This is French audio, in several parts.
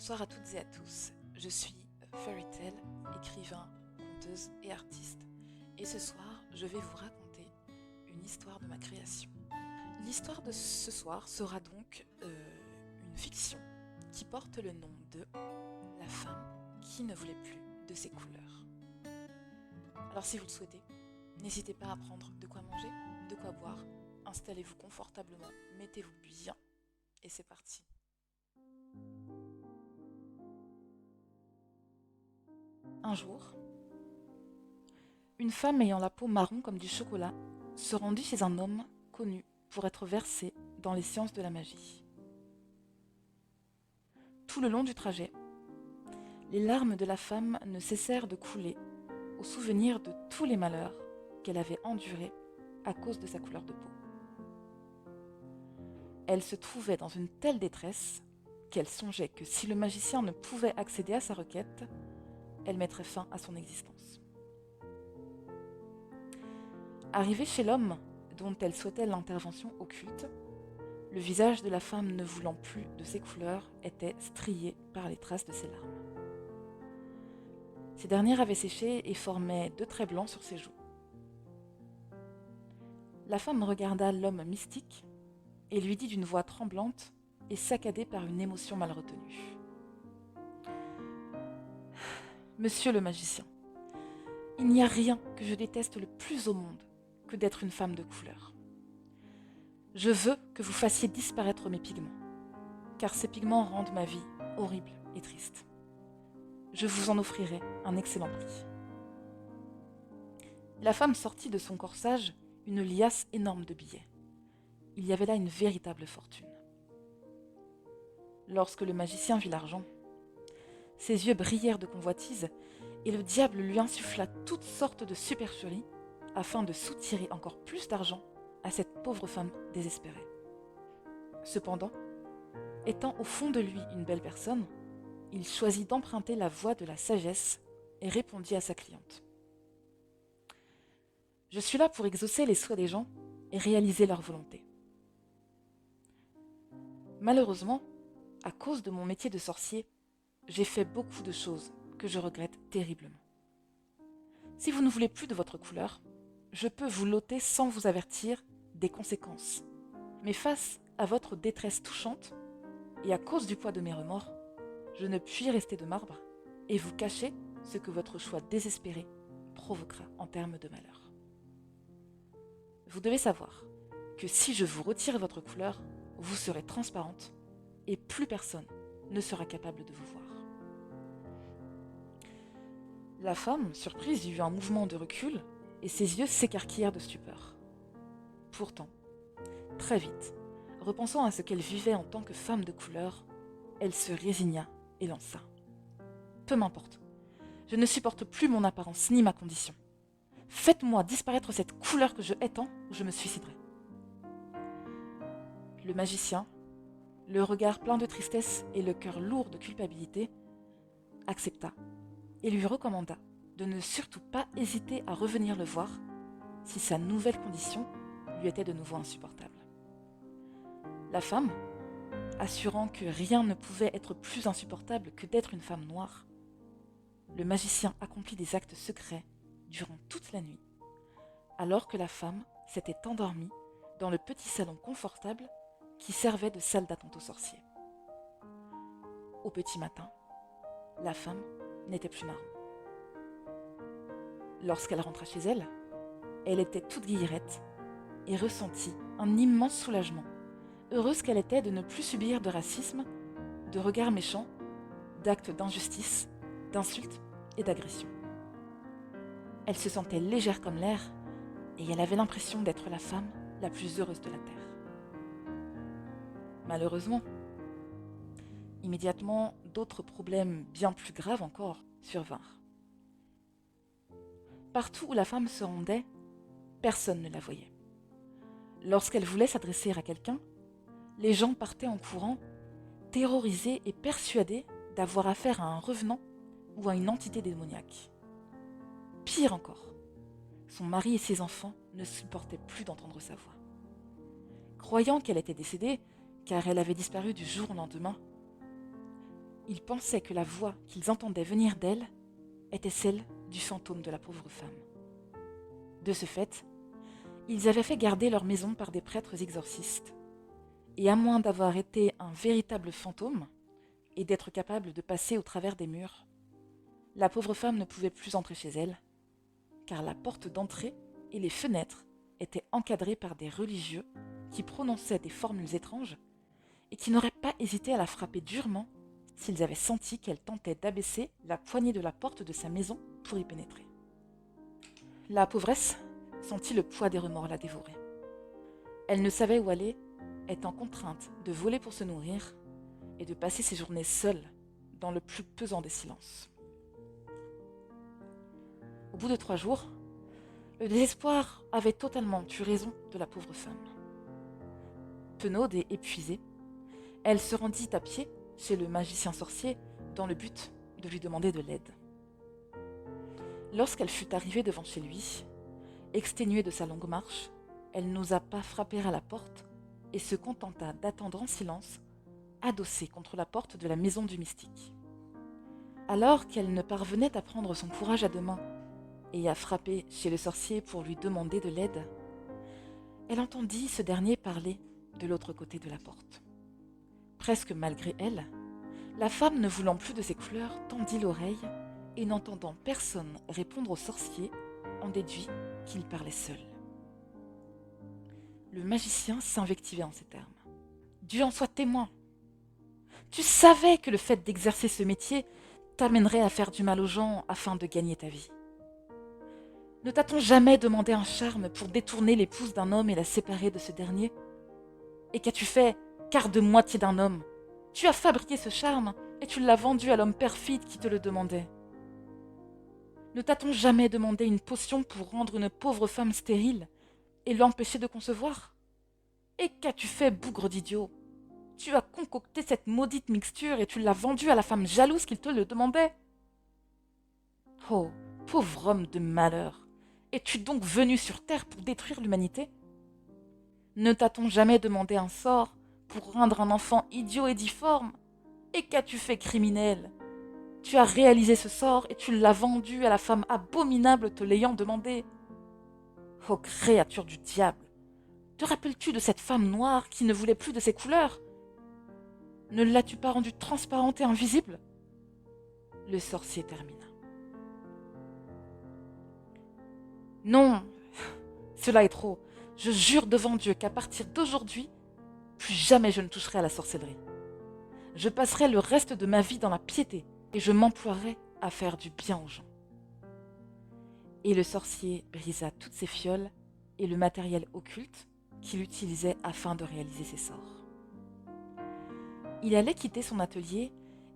Bonsoir à toutes et à tous, je suis Fairy Tale, écrivain, conteuse et artiste. Et ce soir, je vais vous raconter une histoire de ma création. L'histoire de ce soir sera donc une fiction qui porte le nom de La femme qui ne voulait plus de ses couleurs. Alors si vous le souhaitez, n'hésitez pas à prendre de quoi manger, de quoi boire, installez-vous confortablement, mettez-vous bien et c'est parti. Un jour, une femme ayant la peau marron comme du chocolat se rendit chez un homme connu pour être versé dans les sciences de la magie. Tout le long du trajet, les larmes de la femme ne cessèrent de couler au souvenir de tous les malheurs qu'elle avait endurés à cause de sa couleur de peau. Elle se trouvait dans une telle détresse qu'elle songeait que si le magicien ne pouvait accéder à sa requête, elle mettrait fin à son existence. Arrivée chez l'homme dont elle souhaitait l'intervention occulte, le visage de la femme ne voulant plus de ses couleurs était strié par les traces de ses larmes. Ces dernières avaient séché et formaient 2 traits blancs sur ses joues. La femme regarda l'homme mystique et lui dit d'une voix tremblante et saccadée par une émotion mal retenue. « Monsieur le magicien, il n'y a rien que je déteste le plus au monde que d'être une femme de couleur. Je veux que vous fassiez disparaître mes pigments, car ces pigments rendent ma vie horrible et triste. Je vous en offrirai un excellent prix. » La femme sortit de son corsage une liasse énorme de billets. Il y avait là une véritable fortune. Lorsque le magicien vit l'argent, ses yeux brillèrent de convoitise et le diable lui insuffla toutes sortes de supercheries afin de soutirer encore plus d'argent à cette pauvre femme désespérée. Cependant, étant au fond de lui une belle personne, il choisit d'emprunter la voie de la sagesse et répondit à sa cliente. « Je suis là pour exaucer les souhaits des gens et réaliser leur volonté. Malheureusement, à cause de mon métier de sorcier, j'ai fait beaucoup de choses que je regrette terriblement. Si vous ne voulez plus de votre couleur, je peux vous l'ôter sans vous avertir des conséquences. Mais face à votre détresse touchante, et à cause du poids de mes remords, je ne puis rester de marbre et vous cacher ce que votre choix désespéré provoquera en termes de malheur. Vous devez savoir que si je vous retire votre couleur, vous serez transparente et plus personne ne sera capable de vous voir. » La femme, surprise, eut un mouvement de recul et ses yeux s'écarquillèrent de stupeur. Pourtant, très vite, repensant à ce qu'elle vivait en tant que femme de couleur, elle se résigna et lança. « Peu m'importe, je ne supporte plus mon apparence ni ma condition. Faites-moi disparaître cette couleur que je hais tant ou je me suiciderai. » Le magicien, le regard plein de tristesse et le cœur lourd de culpabilité, accepta et lui recommanda de ne surtout pas hésiter à revenir le voir si sa nouvelle condition lui était de nouveau insupportable. La femme, assurant que rien ne pouvait être plus insupportable que d'être une femme noire, le magicien accomplit des actes secrets durant toute la nuit, alors que la femme s'était endormie dans le petit salon confortable qui servait de salle d'attente aux sorciers. Au petit matin, la femme n'était plus marron. Lorsqu'elle rentra chez elle, elle était toute guillerette et ressentit un immense soulagement, heureuse qu'elle était de ne plus subir de racisme, de regards méchants, d'actes d'injustice, d'insultes et d'agressions. Elle se sentait légère comme l'air et elle avait l'impression d'être la femme la plus heureuse de la terre. Malheureusement, immédiatement, d'autres problèmes bien plus graves encore survinrent. Partout où la femme se rendait, personne ne la voyait. Lorsqu'elle voulait s'adresser à quelqu'un, les gens partaient en courant, terrorisés et persuadés d'avoir affaire à un revenant ou à une entité démoniaque. Pire encore, son mari et ses enfants ne supportaient plus d'entendre sa voix. Croyant qu'elle était décédée, car elle avait disparu du jour au lendemain, Ils pensaient que la voix qu'ils entendaient venir d'elle était celle du fantôme de la pauvre femme. De ce fait, ils avaient fait garder leur maison par des prêtres exorcistes. Et à moins d'avoir été un véritable fantôme et d'être capable de passer au travers des murs, la pauvre femme ne pouvait plus entrer chez elle, car la porte d'entrée et les fenêtres étaient encadrées par des religieux qui prononçaient des formules étranges et qui n'auraient pas hésité à la frapper durement s'ils avaient senti qu'elle tentait d'abaisser la poignée de la porte de sa maison pour y pénétrer. La pauvresse sentit le poids des remords la dévorer. Elle ne savait où aller, étant contrainte de voler pour se nourrir et de passer ses journées seule dans le plus pesant des silences. Au bout de 3 jours, le désespoir avait totalement eu raison de la pauvre femme. Penaude et épuisée, elle se rendit à pied chez le magicien sorcier dans le but de lui demander de l'aide. Lorsqu'elle fut arrivée devant chez lui, exténuée de sa longue marche, elle n'osa pas frapper à la porte et se contenta d'attendre en silence, adossée contre la porte de la maison du mystique. Alors qu'elle ne parvenait à prendre son courage à 2 mains et à frapper chez le sorcier pour lui demander de l'aide, elle entendit ce dernier parler de l'autre côté de la porte. Presque malgré elle, la femme, ne voulant plus de ses couleurs, tendit l'oreille et n'entendant personne répondre au sorcier, en déduit qu'il parlait seul. Le magicien s'invectivait en ces termes. « Dieu en soit témoin. Tu savais que le fait d'exercer ce métier t'amènerait à faire du mal aux gens afin de gagner ta vie. Ne t'a-t-on jamais demandé un charme pour détourner l'épouse d'un homme et la séparer de ce dernier? Et qu'as-tu fait, quart de moitié d'un homme? Tu as fabriqué ce charme et tu l'as vendu à l'homme perfide qui te le demandait. Ne t'a-t-on jamais demandé une potion pour rendre une pauvre femme stérile et l'empêcher de concevoir? Et qu'as-tu fait, bougre d'idiot? Tu as concocté cette maudite mixture et tu l'as vendue à la femme jalouse qui te le demandait. Oh, pauvre homme de malheur, es-tu donc venu sur terre pour détruire l'humanité? Ne t'a-t-on jamais demandé un sort pour rendre un enfant idiot et difforme? Et qu'as-tu fait, criminel? Tu as réalisé ce sort et tu l'as vendu à la femme abominable te l'ayant demandé. Oh créature du diable, te rappelles-tu de cette femme noire qui ne voulait plus de ses couleurs? Ne l'as-tu pas rendue transparente et invisible? Le sorcier termina. Non, cela est trop. Je jure devant Dieu qu'à partir d'aujourd'hui, plus jamais je ne toucherai à la sorcellerie. Je passerai le reste de ma vie dans la piété et je m'emploierai à faire du bien aux gens. Et le sorcier brisa toutes ses fioles et le matériel occulte qu'il utilisait afin de réaliser ses sorts. Il allait quitter son atelier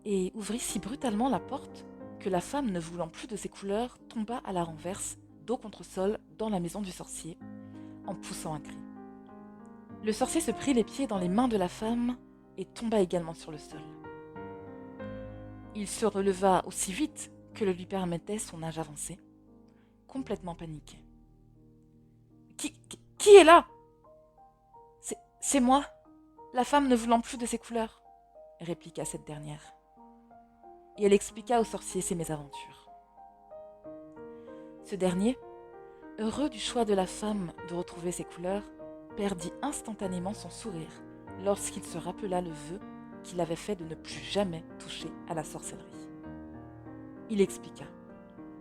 et ouvrit si brutalement la porte que la femme, ne voulant plus de ses couleurs, tomba à la renverse, dos contre sol, dans la maison du sorcier, en poussant un cri. Le sorcier se prit les pieds dans les mains de la femme et tomba également sur le sol. Il se releva aussi vite que le lui permettait son âge avancé, complètement paniqué. Qui est là? C'est moi, la femme ne voulant plus de ses couleurs, répliqua cette dernière. Et elle expliqua au sorcier ses mésaventures. Ce dernier, heureux du choix de la femme de retrouver ses couleurs, perdit instantanément son sourire lorsqu'il se rappela le vœu qu'il avait fait de ne plus jamais toucher à la sorcellerie. Il expliqua.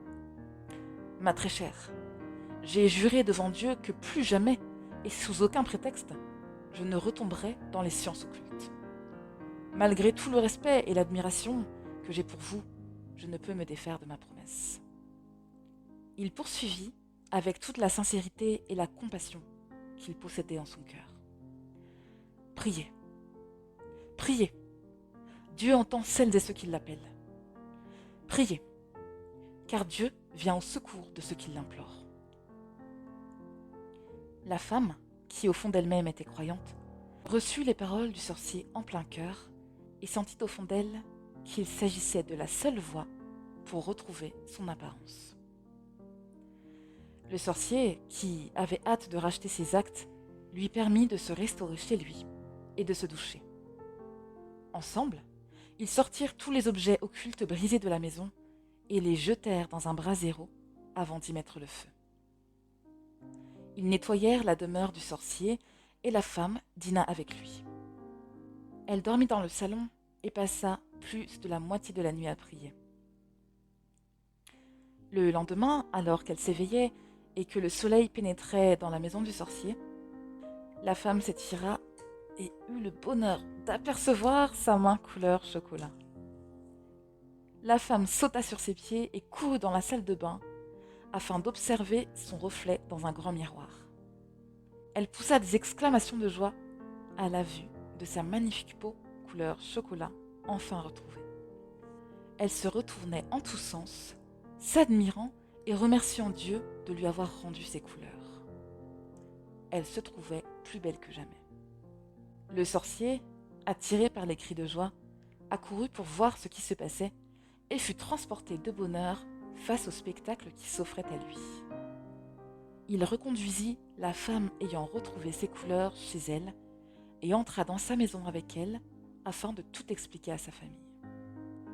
« Ma très chère, j'ai juré devant Dieu que plus jamais, et sous aucun prétexte, je ne retomberai dans les sciences occultes. Malgré tout le respect et l'admiration que j'ai pour vous, je ne peux me défaire de ma promesse. » Il poursuivit avec toute la sincérité et la compassion qu'il possédait en son cœur. « Priez, priez, Dieu entend celles et ceux qui l'appellent. Priez, car Dieu vient au secours de ceux qui l'implorent. » La femme, qui au fond d'elle-même était croyante, reçut les paroles du sorcier en plein cœur et sentit au fond d'elle qu'il s'agissait de la seule voie pour retrouver son apparence. Le sorcier, qui avait hâte de racheter ses actes, lui permit de se restaurer chez lui et de se doucher. Ensemble, Ils sortirent tous les objets occultes brisés de la maison et les jetèrent dans un brasero avant d'y mettre le feu. Ils nettoyèrent la demeure du sorcier et la femme dîna avec lui. Elle dormit dans le salon et passa plus de la moitié de la nuit à prier. Le lendemain, alors qu'elle s'éveillait et que le soleil pénétrait dans la maison du sorcier, la femme s'étira et eut le bonheur d'apercevoir sa main couleur chocolat. La femme sauta sur ses pieds et courut dans la salle de bain afin d'observer son reflet dans un grand miroir. Elle poussa des exclamations de joie à la vue de sa magnifique peau couleur chocolat enfin retrouvée. Elle se retournait en tous sens, s'admirant et remerciant Dieu de lui avoir rendu ses couleurs. Elle se trouvait plus belle que jamais. Le sorcier, attiré par les cris de joie, accourut pour voir ce qui se passait et fut transporté de bonheur face au spectacle qui s'offrait à lui. Il reconduisit la femme ayant retrouvé ses couleurs chez elle et entra dans sa maison avec elle afin de tout expliquer à sa famille.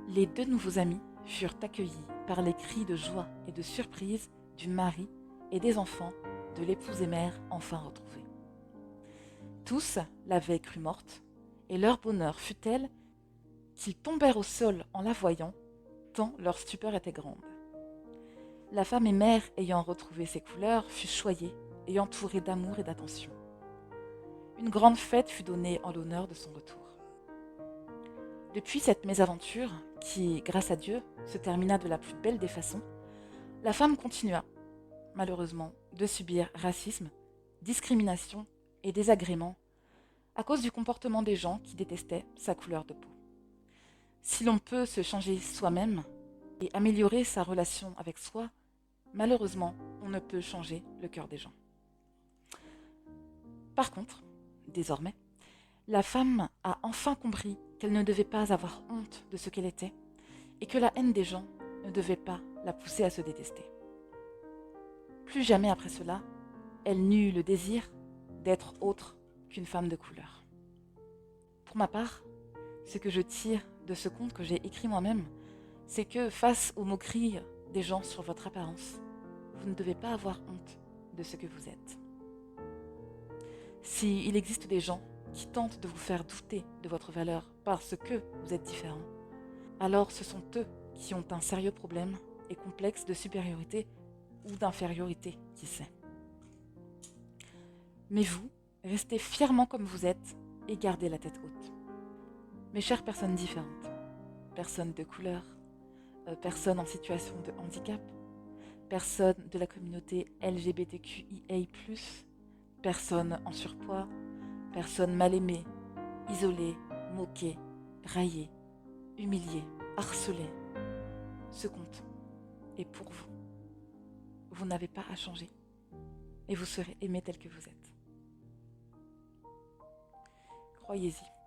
Les deux nouveaux amis furent accueillis par les cris de joie et de surprise du mari et des enfants de l'épouse et mère enfin retrouvés. Tous l'avaient crue morte, et leur bonheur fut tel qu'ils tombèrent au sol en la voyant, tant leur stupeur était grande. La femme et mère ayant retrouvé ses couleurs fut choyée et entourée d'amour et d'attention. Une grande fête fut donnée en l'honneur de son retour. Depuis cette mésaventure, qui, grâce à Dieu, se termina de la plus belle des façons, la femme continua, malheureusement, de subir racisme, discrimination et désagréments à cause du comportement des gens qui détestaient sa couleur de peau. Si l'on peut se changer soi-même et améliorer sa relation avec soi, malheureusement, on ne peut changer le cœur des gens. Par contre, désormais, la femme a enfin compris qu'elle ne devait pas avoir honte de ce qu'elle était et que la haine des gens ne devait pas la pousser à se détester. Plus jamais après cela, elle n'eut le désir d'être autre qu'une femme de couleur. Pour ma part, ce que je tire de ce conte que j'ai écrit moi-même, c'est que face aux moqueries des gens sur votre apparence, vous ne devez pas avoir honte de ce que vous êtes. S'il existe des gens qui tentent de vous faire douter de votre valeur parce que vous êtes différent, alors ce sont eux qui ont un sérieux problème et complexe de supériorité ou d'infériorité, qui sait. Mais vous, restez fièrement comme vous êtes et gardez la tête haute. Mes chères personnes différentes, personnes de couleur, personnes en situation de handicap, personnes de la communauté LGBTQIA+, personnes en surpoids, personnes mal aimées, isolées, moquées, raillées, humiliées, harcelées. Ce conte est pour vous. Vous n'avez pas à changer et vous serez aimé tel que vous êtes. Croyez-y.